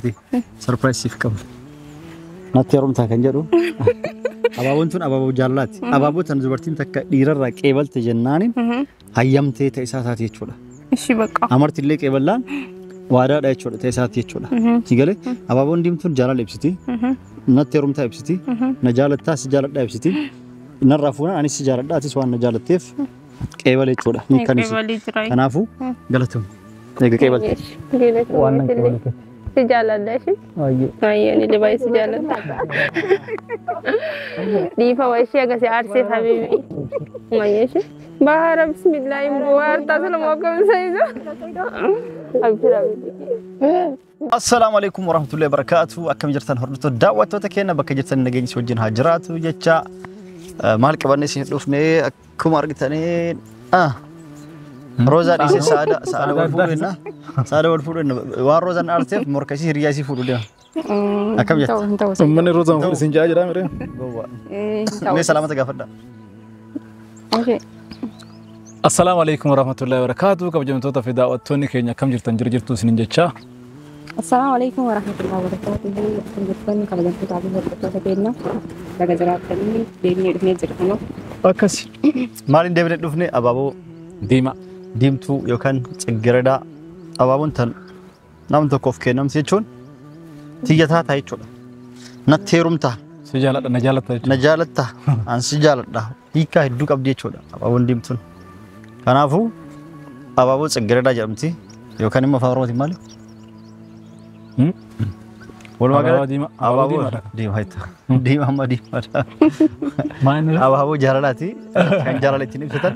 قبتي سربرايز سيف كم ناتيرم تاكن جدو أبابون أبابو جالات أبابو تنزبرتين تك ديرر كيبل تجنانين هيامتي تيساتات يشولا إيش بقى أمرت اللي كيبلان وارا دا يشولا تيسات يشولا تيجالي أبابون ديمتون جالا لبستي ناتيرم تا لبستي نجالت تا سجالت دا لبستي نرافونا أني سجالت دا تسوان نجالت تيف كيبل يشولا نكانيسي كنافو قالتهم نيجا كيبل وانا كيبل سجالة داشي أيه اللي باي سجالة دي فواشي أجا عارسة حبيبي ما يشي بحر بسم الله مبوار تصل موكم سيدا السلام عليكم ورحمة الله وبركاته أكم جرتان هردتو دعوة تكينا بك جرتان نجيني سوجين هاجرات وجتشا مالك بانيسي دوفني أكم أرغتاني روزا ديسي سادة والفولنا سادة والفولنا وان روزا نارتف مركزي رياسي فولنا أكم جرت من روزا فول سنجا جرا مريم مي سلامتك أفدا السلام عليكم ورحمة الله وبركاته كبجمتوتا في دعوتوني كينيا كم جرتان جرجرتو سنجتشا السلام عليكم ورحمة الله وبركاته كم كبجمتوتا في دعوتوني كينيا دعوتوني ديمي دفني جرتنا أكسي مالين ديمي دفني أبابو ديما ديمتو يوكان تجردا أبابون تل نام تكوف كنام سيجون تيجتها تايجون نتيروم تا سجالة نجالة تا عن سجالة ده هيكا هدوك أبدي يجون أبابون ديمتون كنافو أبابون تجردا جامتي يوكان ما فاروتي مالي والله ما ديما أبابو ديما هيتا ديما ما ديما ما إنه أبابو جارلاتي كان جارلاتي نبسطن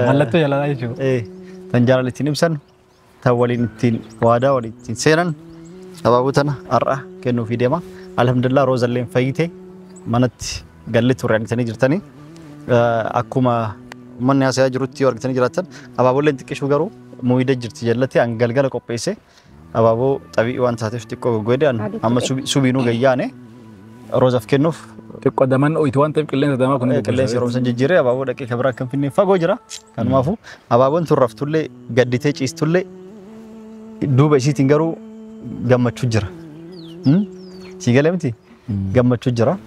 ملتو يلا رايشو تنجار لتنبسن تولين تين وادا ولتين سيرن أبابوتنا أرى كأنه في ديما الحمد لله روز اللي فايته منت قلت وراني تاني جرتني أكوما من يا سيا جروتي وراني تاني جراتن أبابو اللي تكشوا جرو مويدة جرتي جلتي أنقل كوبيسه أبابو تبي وان ساتف تكو جودان أما سوبينو جيانه روز أفكنوف قدمان أو يتوان تبي كلنا دما كنا كلنا سيروم سنجيرة أبابو لك خبرة كم فيني فاجورا كان مافو أبابو نتورف تولي قديته چيز تولي دو بشي تنجرو جمع تجرا سيجالي متي جمع تجرا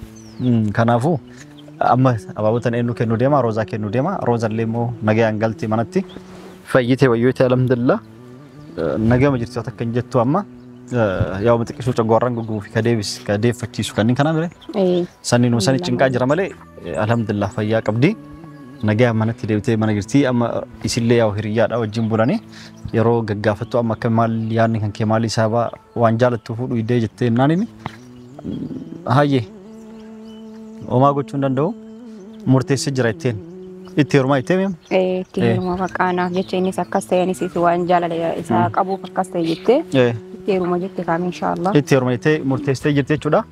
كان مافو أما أبابو تنينو كنو ديما روزا كنو ديما روزا اللي مو نجى أنقلتي منتي فايته ويوته الحمد لله نجى مجرتي أتكنجتو أما يوم تكشف تجارن جوجو في كديف فتيسو كنين كنا مره سنين وسنين چنكا جرا مله الحمد لله فيا قبدي نجا منتي ديوتي منجرتي اما يسلي او هرياد او جنبولاني يرو غغافتو اما كمال يعني كان كمالي سابا وانجالتو فودو يدي جتي ناني هاي وما غوچون دندو مرتي سجرتين اتيرما يتيم تيرما فقانا جچيني سكاستيني سيسو وانجالا اسا قبو فكاستي جتي تيرما جتي كام ان شاء الله تيرما يتي مرتيستي جتي چودا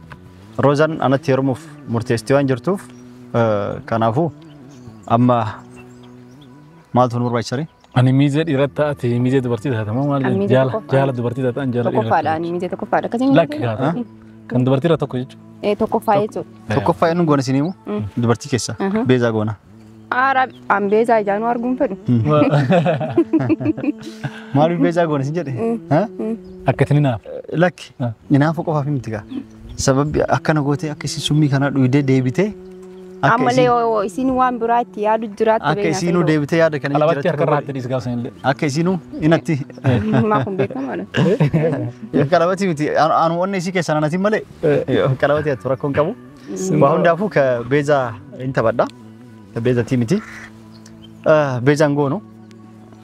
روزان انا تيرموف مرتيستي وان جرتوف كنافو اما ما تنور بايشري أنا ميزة إيرتا أتي ميزة دبرتي ده تمام ولا جال دبرتي ده أنجال تكوفا أنا ميزة تكوفا ده كذا لك كان دبرتي ده تكويج تكوفا يتو تكوفا ينو غون سينيمو دبرتي كيسا بيزا غونا عرب أم بيزا جانو أرجون فدو مالو بيزا غون سينجري ها أكتني ناف لك نافو قفا في متيغا سبب أكنا غوتي أكسي سومي كنا دويدي ديبيتي أمالي إسينو وان براتي يادو جرات أكسينو ديبيتي يادو كنا على وقت أكررت ديس قاسين أكسينو إنتي ما كم بيكم أنا كلامتي متي أنا واني شيء كسر أنا تيمالي كلامتي أتفرقون كابو باهم دافو كبيزا إنت بدأ كبيزا تيمتي بيزا نقولو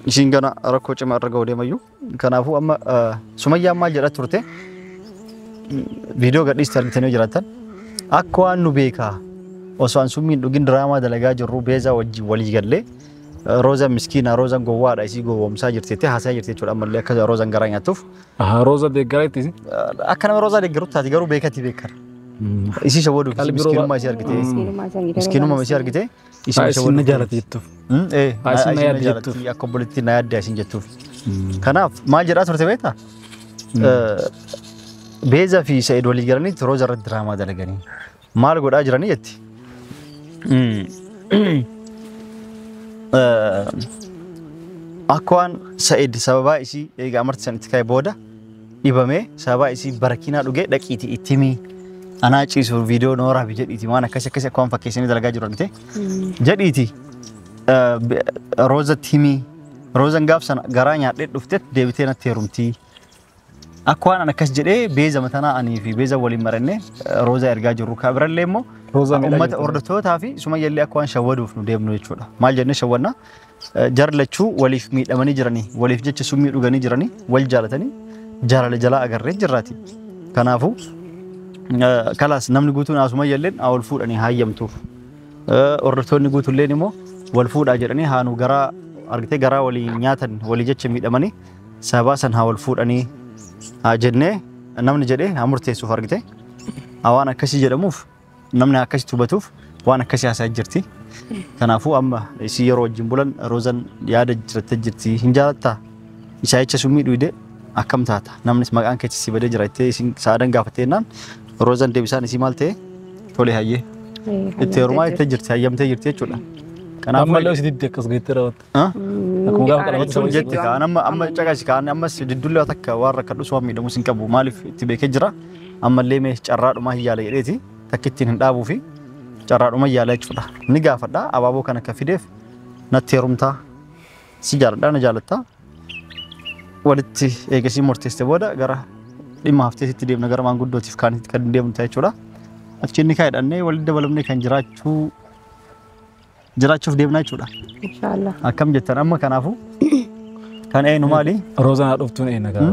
إشينغنا ركوش ما رجعوا دي مايو كنافو أما سمية ما جرت ترته فيديو قد يسترجعتني جراتن أكوان نبيكا وسوان سومين دوغين دراما دلغا جرو بيزا وجي ولي جله روزا مسكينة روزا غوا دايسي غوا مساجرتي تي حساجرتي چول امل كذا روزا غرايا توف روزا دي غرايتي اكنا روزا دي غروتا دي غرو بيكاتي بيكر ايسي شودو مسكينو ما شاركتي مسكينو ما شاركتي ايسي شودو نجالتي يتوف ايه ايسي نجالتي ياكوبلتي نايد ياسين جتوف كنا ما جرات ورته بيتا بيزا في سيد ولي جراني روزا دراما دلغاني مال غدا جراني يتي أكوان سعيد سببا إشي إيجا أمرت سنتكاي بودا dhibamee sababa isii barakinaa dhugee dhaqiiti ittimi anaa ciisu viidiyoo nooraa fi jedhiiti waan akkasii akka waan fakkeessanii dalagaa jiran ta'e jedhiiti rooza timi roozan gaaf sana garaa nyaadhee dhufteet deebitee natti heerumtii akka waan akkas jedhee beeza matanaa anii fi beeza waliin marannee rooza ergaa jirru kabirallee immoo ummata ordoftootaa fi sumayyallee akka waan shawwaduuf nu deemnu jechuudha maal jennee shawwanna jarlachuu waliif miidhamanii jiranii waliif jecha summii dhuganii jiranii wal jaalatanii jaalala jalaa agarree jirraati kanaafuu kalaas namni guutuun asumayyalleen wal fuudhanii hayyamtuuf ordoftoonni guutuulleen immoo wal fuudhaa jedhanii haanu garaa argitee garaa walii nyaatan walii jecha miidhamanii sababa san haa wal fuudhanii haa jennee namni jedhee haa murteessuuf argitee waan akkasii jedhamuuf namni akkasii tubatuuf waan akkasii haasaa jirti kanaafuu amma isii yeroo wajjin bulan roozan yaada jirte jirti hin jaalattaa isaa jecha summii dhuide akkam taata namnis maqaan keetti si badee jira itti isin saadan gaafateennaan roozan deebisaan isii maal ta'e tole hayyee itti heerumaa itti jirti hayyamtee jirti jechuudha kanaafuu ammallee sitti akkas geettee raawwatte akkuma gaafa qalabatti jetti kaan amma caqasi kaan ammas diddullee takka waan rakkadhu waan miidhamus hin qabu maaliif itti beekee jira ammallee mee carraadhuma hiyyaala jedheeti takkittiin hin dhaabuu fi carraadhuma hiyyaala jechuudha ni gaafadha abaaboo kana akka fideef natti heerumtaa si jaaladhaa na jaalattaa walitti eegasii murteessite booda gara dhimma hafteesitti deemna gara maanguddootiif kaanitti kan deemnu ta'a jechuudha achi inni kaayedhannee walitti dabalamnee kan jiraachuuf deemna jechuudha inshallah akkam jettan amma kanaafuu kan eenu maali roozanaa dhuftuun eena gaa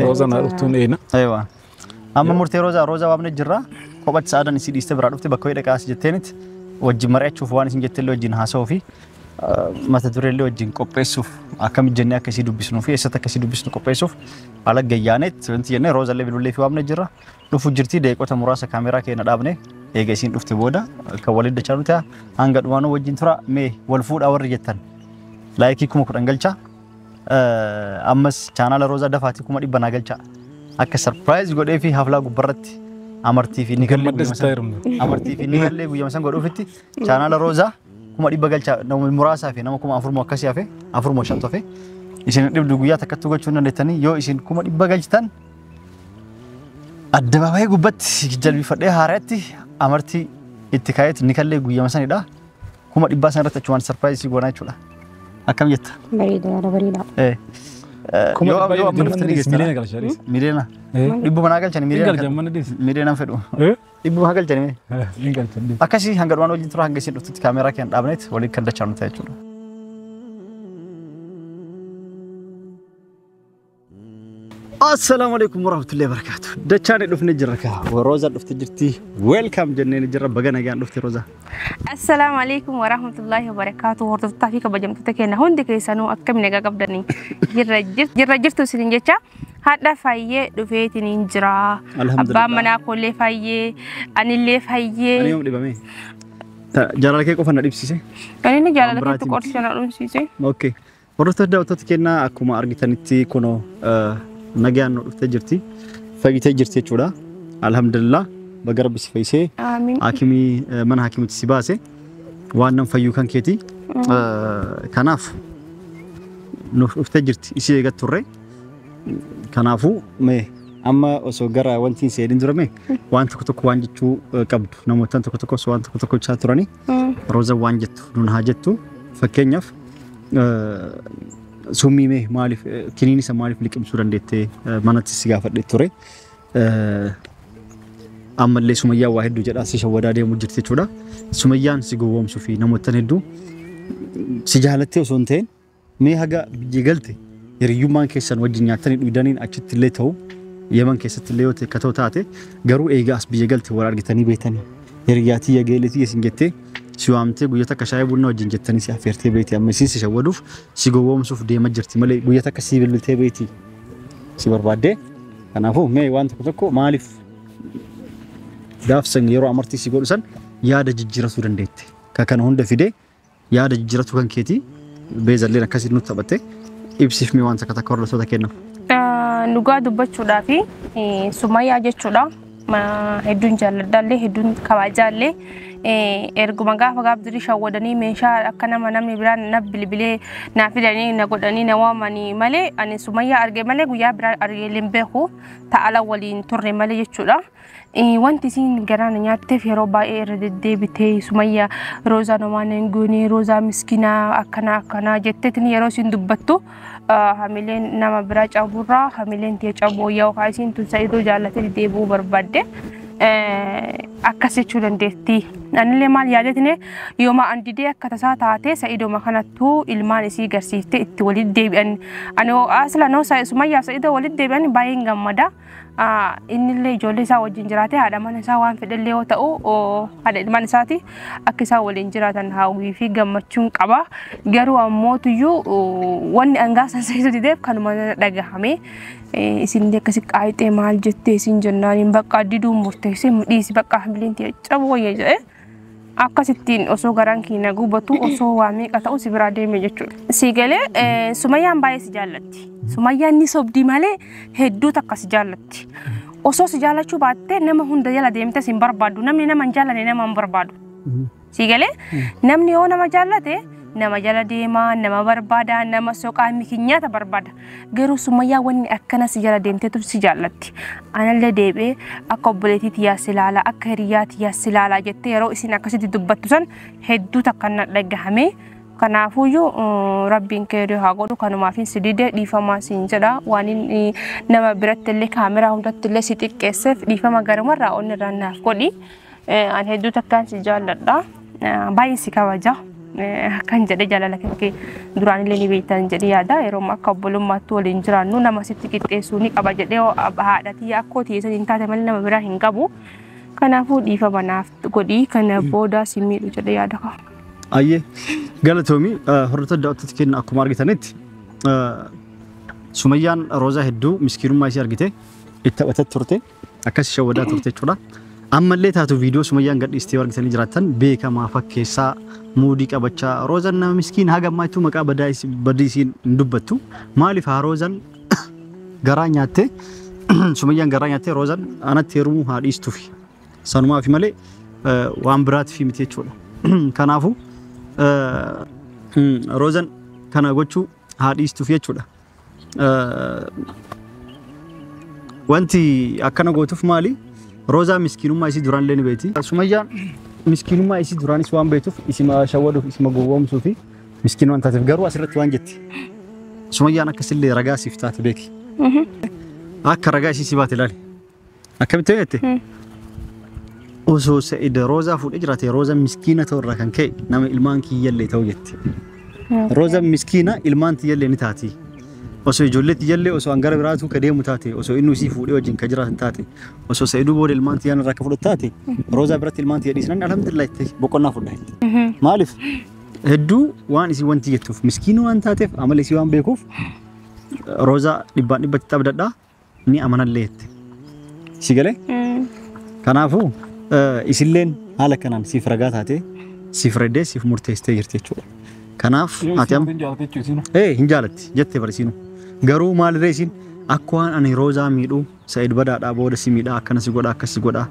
roozanaa dhuftuun eena aywa amma murtee roozaa waamne jirra kophatti saadan isii dhiiste biraa dhufte bakka hidhaqaas jetteenitti wajjin mari'achuuf waan isin jetteellee wajjin haasa'uu fi mata dureellee wajjin qopheessuuf akkam jennee akkasii dubbisnuu fi eessatti akkasii dubbisnu qopheessuuf ala gayyaaneet wanti jennee roozallee bilullee fi waamne jirra dhufu jirti deeqota muraasa kaameraa keenya dhaabne eega isiin dhufte booda kan waliin dachaa nuti hanga dhumaanuu wajjin tura mee wal fuudhaa warri jettan laayikii 10,000 galcha ammas chaanaala roozaa dafaatii 100 naa galcha akka sarpiraayiz godhee fi haflaa gubbarratti amartii fi ni gallee guyyaa san godhuufitti chaanaala roozaa 100 galcha nama muraasaa fi nama 4,000 akkasii hafe 4,500 hafe isin dhibdu guyyaa takkattuu gochuu dandeettanii yoo isin 100 galchitan addabaabayee gubbatti jalbifadhee haaraatti amartii itti kaayetti ni kallee guyyaa sanidha 100 san irratti achumaan sarpiraayizii goonaa jechuudha akkam jetta bareeda yoo amma dhuftanii miliyoona galchanii miliyoona dhibbu manaa galchanii miliyoona fedhu dhibbu haa galchanii akkasii hanga dhumaan wajjin tura hanga isin dhuftutti kaameraa keenya dhaabneet waliin kan dachaa nu ta'a jechuudha. Assalamu alaikum warahmatullahi wabarakatuh. Dachane dhufne jirra ka Roza dhufte jirti. Welcome jenneen jirra bagana gaan dhufte Roza. Assalamu alaikum warahmatullahi wabarakatuh. Hordoftoota fi kabajamtoota keenya hundi keessanuu akkam nagaa qabdanii jirra jirtu isin jecha hadda fayyee dhufeetiin jira. Abbaan manaa kollee fayyee anillee fayyee. Ani yoom dhibame? Jaalala kee qofa na dhibsise? Ani jaalala kee qofa na dhibsise. Okay. Hordoftoota daawwattoota keenya akkuma argitanitti kunoo nagaan nu dhuftee jirti fayyitee jirti jechuudha alhamdulillah baga rabbi si fayyisee hakimii mana hakimiitti si baase waan nan fayyuu kan keeti kanaaf nu dhuftee jirti isii eegat turre kanaafu mee amma osoo gara wanti seedin durame waan tokko waan jechuu qabdu namoota tokko waan tokko jechaa turani Roza waan jettu nun haa jettu fakkeenyaaf summii maaliif kiniini isa maaliif liqimsuu dandeettee manatti si gaafadhe ture ammallee Sumayyaa waa hedduu jedhaa si shawwadaa deemuu jirti jechuudha Sumayyaan si gowwoomsuu fi namoota hedduu si jaalattee osoo hin ta'in mee haga biyya galte hiriyyummaan keessan wajjin nyaatanii dhuydaniin achitti illee ta'u Yemen keessatti illee yoo ta'e taate garuu eegaa as biyya galte wal argitanii beetanii hiriyyaatii yageeletii isin jettee si waamtee guyyaa takka shaayii bunna wajjin jettanii si affeertee beeti amma isin si shawwaduuf si gowwoomsuuf deema jirti malee guyyaa takka si bilbiltee beeti si barbaadde kanaafuu mee waan tokko maaliif gaafsan yeroo amartii si godhu san yaada jijjiirachuu dandeette ka kana hunda fide yaada jijjiirachuu kan keeti beezalleen akkasii nutti taphatte ibsiif mee waan takka hordoftoota kennaaf. Dhugaa dubbachuudhaa fi Sumayyaa jechuudha. Hedduun jaalladhallee hedduun kabajaallee erguma gaafa gaabdiri shawwadanii meeshaa akka namni biraan na bilbilee na fidanii na godhanii na waamanii malee ani Sumayyaa arge malee guyyaa biraan argee limbeeku ta'ala waliin turre malee jechuudha. Wanti isin garaan nyaatteef yeroo baay'ee irra deddeebitee Sumayyaa Roozaa Nomaan Goonee Roozaa Miskiinaa akkana jetteetiin yeroo isin dubbattu hamileen nama biraa caburraa hamileen tee caboo yookaan isin tun Sa'idoo jaallatee deebuu barbaadde. Akkas jechuu dandeetti. Anillee maal yaadetine yooma andidee akka tasaa taate Sa'idoo makanattuu ilmaan isii garsiifte itti walitti deebi'an. Ani asla noo Sumayyaa Sa'idoo walitti deebi'an baay'een gammada. Innillee ijoollee isaa wajjin jiraate haadha mana isaa waan fedhallee yoo ta'u haadha ilmaan isaati akka isaa waliin jiraatan hawwii fi gammachuun qaba. Garuu ammoo tuyyuu wanni angaasan Sa'idoo dideef kanuma dhagahame. Isinillee akkasi qaayixee maal jettee isin jennaaniin bakka diduun murteessee mudhiisi bakka hamileen ta'e caboo jedhee akkasittiin osoo garaan keenya gubatu osoo waa meeqa ta'u si biraa deeme jechuudha. Si galee Sumayyaan baay'ee si jaallatti. Sumayyaan ni sobdii malee hedduu takka si jaallatti. Osoo si jaallachuu baattee nama hunda jala deemte si hin barbaadu. Namni nama hin jaallanne nama hin barbaadu. Si galee namni yoo nama jaallate nama jala deemaa nama barbaada nama soqaa mikinyaata barbaada. Garuu Sumayyaa wanni akkana si jala deemteetu si jaallatti. Anallee deebee akka obboleetii tiyyaas ilaala akka hiriyaa tiyyaas ilaala jettee yeroo isin akkasitti dubbattu san hedduu takka na dhagahame. Kanaafuyyuu rabbiin keerii haa godhu kanumaaf si didee dhiifamaa siin jedha waan nama biratti illee kaameraa hundatti illee si xiqqeesseef dhiifama garumarraa onni irraa naaf godhi. Ani hedduu takkaan si jaalladha. Baay'ee si kabaja. Kan jedhe jaalala kee duraan illee ni beektan jedhe yaada yeroo akka obbolummaatti waliin jiraannu nama sitti qixxeessuu ni qaba jedhee haadhatii akkoo tiisan hin taate malee nama biraa hin qabu. Kanaafuu dhiifama naaf godhi kana booda si miidhu jedhe yaada ka. Ayyee galatoomi hordoftoota daawwattoota keenya akkuma argitanitti Sumayyaan Roozaa hedduu miskiinummaa isii argite itti taphataa turte akkas shawwadaa turte jechuudha. Ammallee taatu viidiyoo Sumayyaan gadhiistee argitanii jiraattan beekamaa fakkeessaa muudii qabachaa Roozaan nama miskiin haga ammaattuu maqaa badii isiin hin dubbattu maaliif haa Roozaan garaa nyaattee Sumayyaan garaa nyaattee Roozaan anatti heerumuu haa dhiistuufi sanumaaf malee waan biraatiif miti jechuudha. Kanaafuu Roozaan kana gochuu haa dhiistuufi jechuudha. Wanti akkana gootuuf maali? Roozaa miskiinummaa isii duraan illee ni beekti. Sumayyaan miskiinummaa isii duraanis waan beektuuf isima shawwaduuf isima gowwoomsuu fi miskiin waan taateef garuu asirratti waan jetti. Sumayyaan akkasillee ragaa siif taate beeki. Akka ragaa isii si baate ilaali. Akkamitti jette? Osoo Sa'id Roozaa fuudhee jiraate Roozaan miskiina ta'urraa kan ka'e nama ilmaan kiyyallee ta'u jetti. Roozaan miskiina ilmaan tiyyallee ni taati. Osoo ijoollee tiyyallee osoo hangara biraatu ka deemu taate osoo inni usii fuudhee wajjin ka jiraatan taate osoo Sa'iduu booda ilmaan tiyyaan irraa ka fudhatu taate Roozaa biratti ilmaan tiyya dhiisnan alhamdulillah itti boqonnaa fudhaa. Maaliif hedduu waan isii wanti jettuuf miskiina waan taateef amala isii waan beekuuf Roozaa dhibbaan dhibbatti qabdadhaa ni amanallee jette. Si galee? Kanaafuu isilleen haala kanaan siif ragaa taate siif reddee siif murteessitee jirti jechuudha. Kanaaf ati hin jaalatti jettee barsiinu. Garuu maal reesin akka waan ani Roozaa miidhu Sa'id badaadhaa booda si miidhaa akkana si godhaa akkas si godhaa.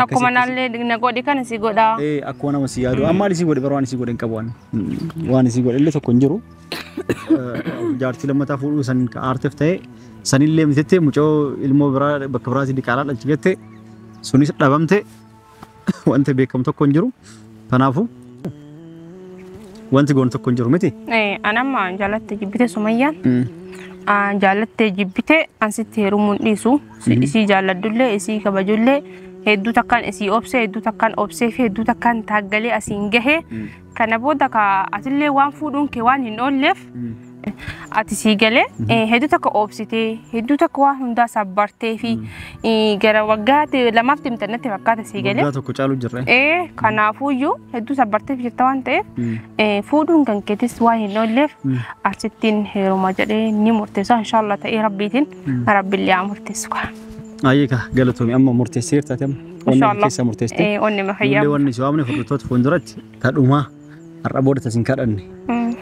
Akkuma nallee na godhi kana si godhaa. Akkuma nama si yaadu amma si godhe waan si godhe hin qabu waan si godhe illee tokko hin jiru. Jaartii lammataa fuudhuu san ka aarteef ta'e sanillee mitettee mucoo ilmoo biraa bakka biraatti diqaalaa dhalchi jettee sunis dhabamte wanta beekamu tokko hin jiru. Kanaafuu wanti goon tokko hin jiru miti. Anamma jaalatte jibbite Sumayyaan. Jaalatte jibbite ansitti heerumuun dhiisu. Isii jaalladdullee isii kabajullee hedduu takkaan isii obsee hedduu takkaan obsee fi hedduu takkaan taaggalee asiin gahee kana booda ka atillee waan fuudhuun kee waan hin oolleef ati sii galee hedduu takka obsitee hedduu takka waan hundaa sabbartee fi gara waggaatti lamaaf timtannatti fakkaata sii galee. Waggaa tokko caalu jirre. Kanaafuyyuu hedduu sabbartee jirta waan ta'eef fuudhuun kan keetis waan hin oolleef asittiin heeruma jedhee ni murteessa inshallah ta'ee rabbiitiin rabbillee haa murteessu. Ayyika galatoomi amma murteesseerta ta'e onni keessa murteessite. Onni mahayyaa. Wanni si waamne fudhattoota fuulduratti kadhumaa har'a booda tasin kadhanne.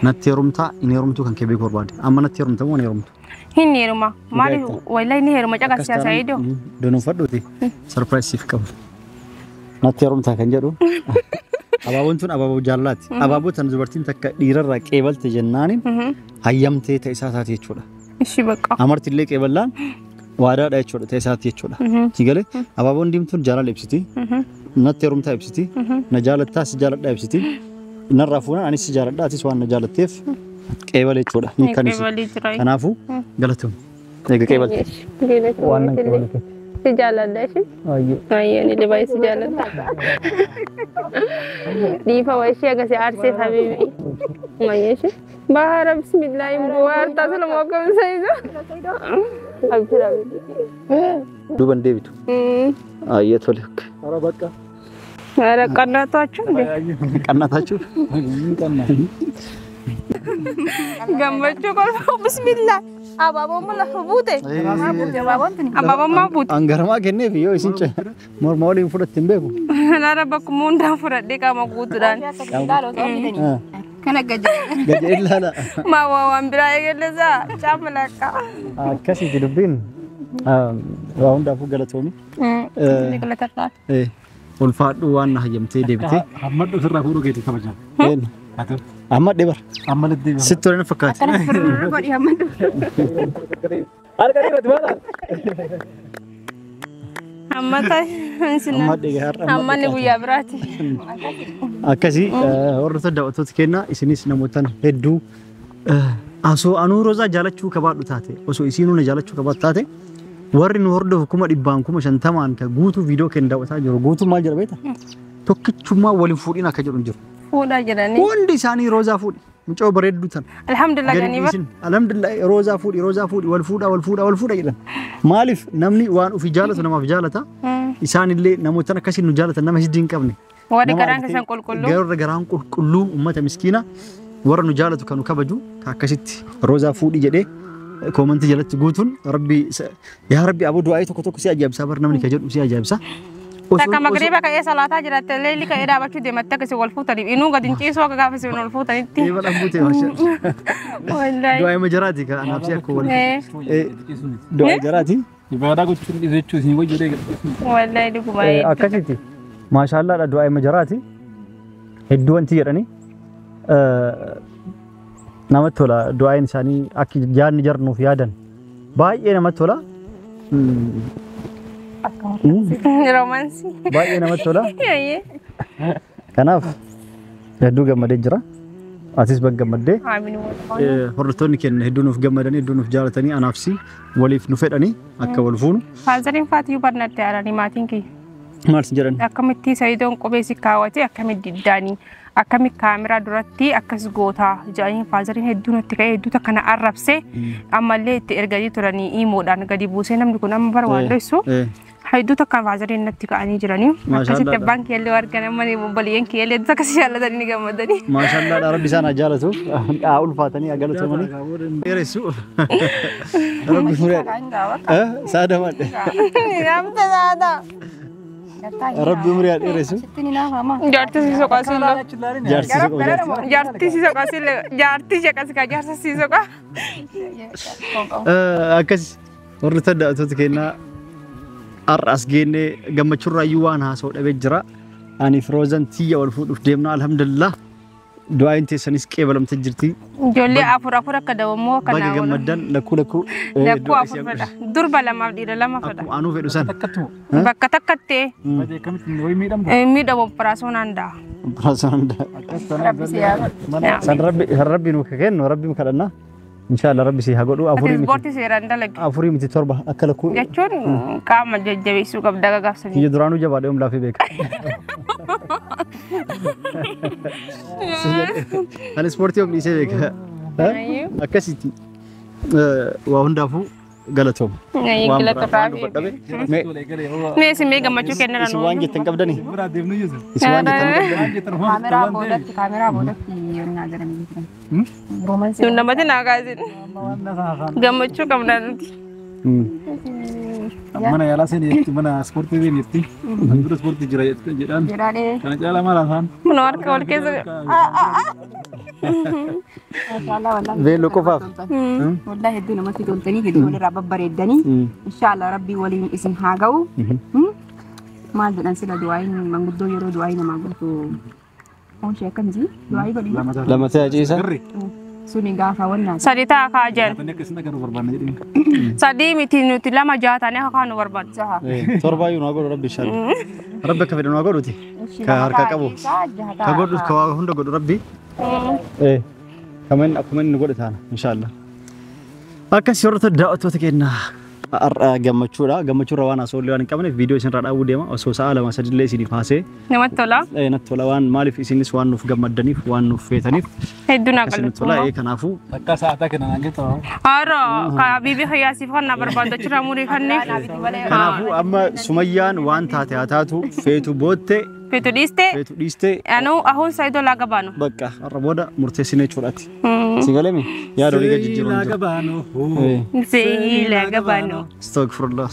Natti heerumtaa inni heerumtuu kan kee beeku barbaade. Amma natti heerumtaa moo heerumtu? Hin heeruma. Maali wallahi ni heeruma caqasiyaa Sa'idoo. Doonuu fadhuuti. Surprise siif qabu. ناتيروم تاكنجرو أبابون تون أبابو جالات أبابو تنزبرتين تك ديرر كيبل تجنانين هيمتي تيساتات يشولا إيش بقى أمرت اللي كيبلان وارا دا يشولا تيسات يشولا تيجالي أبابون ديم تون جالال إبسيتي ناتيروم تا إبسيتي نجالت تاس جالت دا إبسيتي نرافونا أني سجالت دا تيسوان نجالت تيف كيبل يشولا نيكانيس كنافو قالتهم نيجا كيبل وانا كيبل سجالة داشي أيه اللي باي سجالة دي فواشي أقاسي عرسي حبيبي ما يشي بحر بسم الله مبوار تصل موقع سيدا حبيبي دوبان ديبتو أيه توليك أنا قناة تاچو قناة تاچو gammachu kolfa bismillah ababo mala hubute ababo ma but angarama kenne fiyo isin che mormoli fudatin beku nara bakmunda fudade kama gutudan kana gaje illala ma wa ambira egeleza chamalaka akasi dubin raunda fu galatomi galata ulfaadu wan hayamte debite hamad firra furu geeti kabaja أحمد دبر أحمد دبر ستورين فكات أحمد نبي يا براتي أكاسي ورثة دعوتك كنا إسنيس نموتان هدو أسو أنو روزا جالت شو كبار لتاته أسو إسينو نجالت شو كبار تاته ورّي نورده حكومة إبانكو مشان تمان كجوتو فيديو كن دعوتها جرو جوتو ما جرو بيتا توكي شوما ولي فورينا كجرو جرو فودا جراني وندي ساني روزا فود مچو بريد دوتن الحمد لله غني بس الحمد لله روزا فود والفودا جدن مالف نمني وان في جالته نما في جالته إسان اللي نموتنا كسي نجالته نما هيدين كابني وري غران كسان كل غران كل أمة مسكينة ورا نجالته كانوا كبجو كاكسيت روزا فود جدي كومنت جالت غوتون ربي يا ربي أبو دعائي توكو سي أجاب صبر نمني كجد سي أجاب صح تكا مغربا كاي صلاه جرات الليل كاي دا بچو دي متك سي والفوتني انو غدين تيسو كا فسي والفوتني تي اي ولا بوتي ما شاء والله دعاء مجراتي انا نفسي اكو دعاء جراتي يبقى كنت زيتو سي وجه والله دي كوباي اكاسيتي ما شاء الله دعاء مجراتي هدو انت يرني نمتولا دعاء انساني اكي جان جرنو في يادن باي نمتولا رومانسي باي نمتولا ايه كناف هدو غمد جرا اسيس بغمد امين هورتوني كن هدو نف غمدني هدو نف جالتني انافسي وليف نفدني اكا ولفونو فازرين فاتيو برنات ياراني ماتينكي مارس جرن اكمتي سيدون قبيسي كاوتي اكمت دداني أكمل كاميرا دراتي أكس غوتا جاين فازرين هدو نتكاي هدو تكنا عربسي أما اللي ترجعي تراني إيمو دان قدي بوسينا بنكون أم بروان رسو هدو تكنا فازرين نتكاني جراني أكسي تبان كيلو أركنا ماني مبليين كيلو تكسي الله داري نجا مدني ما شاء الله ربي سانا جالتو أقول فاتني أقولتو ماني يرسو ربي مريد سادة مات نعم سادة ربي مريد يرسو جارتي سيسو كاسيل جارتي سيسو كاسيل جارتي جاكاسي كجارتي سيسو كا أكس ورثة دعوتك كنا أرأس جيني جمع شرّا يوان هاسود أبجرا أني فروزن تيا والفود فديمنا الحمد لله دعاء أنت سنيس كيبلم تجرتي جولي أفرا كده ومو كنا باقي جمدان لكو أفرا دربا لما بدير لما فدا أنو في دوسان بكتكتة ميدا وبراسوناندا براسوناندا سان ربي نوكين وربي مكرنا إن شاء الله ربي سيهاقولو أفوري متي تربة أكلكو جاتون كام جاجبي سوق بدأ قافسني يدرانو جبادة لا في بيك أنا سبورتي أم ليسي بيك أكاسيتي وهندافو غلطهم مي سمي غمچو كنن سوان جتن قبدني سوان جتن كاميرا بودت يونا غرمي رومانسي نمبر ناغازين غمچو كمدان mana ya lasen yetti mana sporti ben yetti andro sporti jira yetti jiran kana jala mala san منور كول كيس velo kofaaf والله هدونا ما تدونتني هدونا رب بريدني إن شاء الله ربي ولي اسم هاجو ما بدنا نسيل دعائين من قدو يرو دعائين ما قلتو هون شيء كم زي دعائي بدي لما تأجي إيسا سوني قافا ونا Sadi ta'a kaa jen. Tanya kesana kan berbarna jadi. Sadi miti nuti lama jaatanii haa kaanu barbaadu. torba يو ناقول ربي شال ربك في ناقول وتي كهركا كابو كقول كوا هندا قول ربي إيه كمان نقول ثانا إن شاء الله أكن سيرة الدعوة وتكينا gammachuu waan asoo waan qabneef viidiyoo isin raadhaa deema osoo sa'a lama sadii illee isiniif haasee Namatti tola. natti tola waan maaliif isinis waan nuuf gammaddaniif waan nuuf feetaniif Hedduu naa isin tola kanaafuu Takka saata kana nange tahu. Haaro kaa biibii hayyaasiif kan na barbaadu achirraa murii kanneen. kanaafuu amma Sumayyaan waan taate haa taatu feetu bootte Feetu dhiistee. feetu dhiiste Anu ahun saayidoo laa gabaanu. bakka har'a booda murteessinee jechuudhaati si galame yaada olii gadi jiru Gabano. Seeyii laa gabaanu. astagfirullah